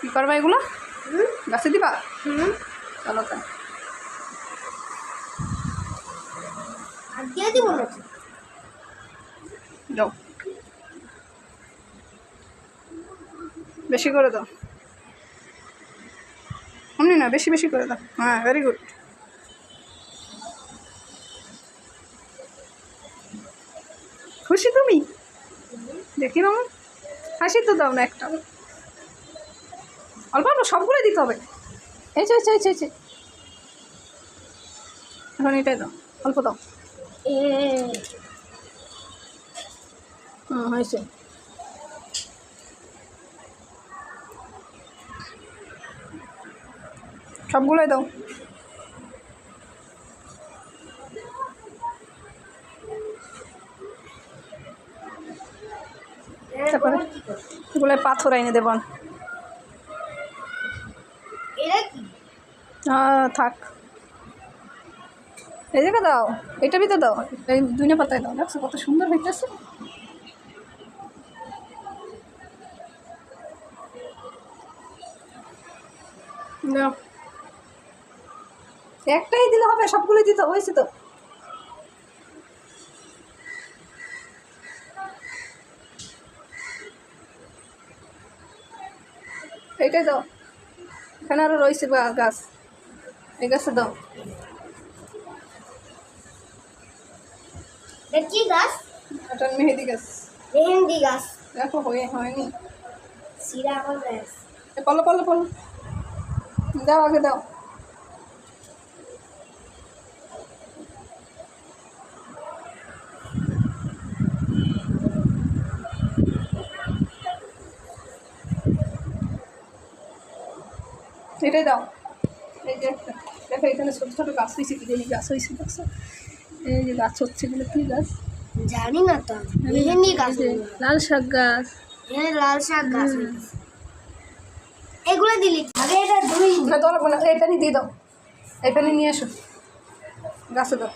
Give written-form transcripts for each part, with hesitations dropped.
কী করবা এগুলো? গাছে দিবা? চলো তাই। যাও, বেশি করে দাও। অমনি না, বেশি বেশি করে দাও। হ্যাঁ, ভেরি গুড। খুশি তুমি? দেখি মামা, হাসি তো দাও না একটা। অল্প অল্প সবগুলো দিতে হবে। এই যে এখন এটাই দাও, অল্প দাও। হয়েছে। সবগুলোই দাও। তারপরে এগুলো পাথর এনে দেবন। থাক, এই জায়গা দাও, এটা ভিতরে দাও, এই দুইটা পাতায় দাও। দেখছো কত সুন্দর হইতেছে। দাও, একটাই দিলে হবে? সবগুলোই দিতে হয়েছে তো। এইটাই দাও, এখানে আরো রয়েছে গাছ, এই গাছে দাও। কি গাছ? এটা মেহেদি গাছ। মেহেন্দি গাছ। দেখো হয়নি। সিরা আমার গাছ। পলো দাও, আগে দাও। এটাই দাও। এই যে দেখো, এখানে ছোটো ছোটো গাছ হয়েছে, কি জানি গাছ হয়েছে। দেখছো এই যে গাছ হচ্ছে, এগুলো কি গাছ জানি না তো। মেহেন্দি গাছ। লাল শাক গাছ। লাল শাক গাছ। এগুলো দিলি আগে, এটা ধুই না তোলা বলে এই পানি দিয়ে দাও, এই পানি নিয়ে এসো, গাছে দাও।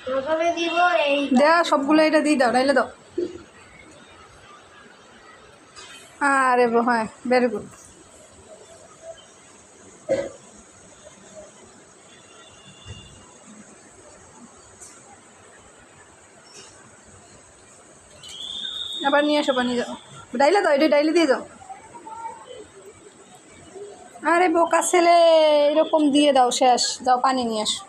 প্রথমে দিব এই দেয়া সবগুলো এটা দিয়ে দাও, ডাইলে দাও। আরে হ্যাঁ, ভেরি গুড। আবার নিয়ে এসো, পানি যাও, ডাইলে দাও, এটা ডাইলে দিয়ে দাও। আরে বোকা ছেলে, এরকম দিয়ে দাও, শেষ। যাও পানি নিয়ে আসো।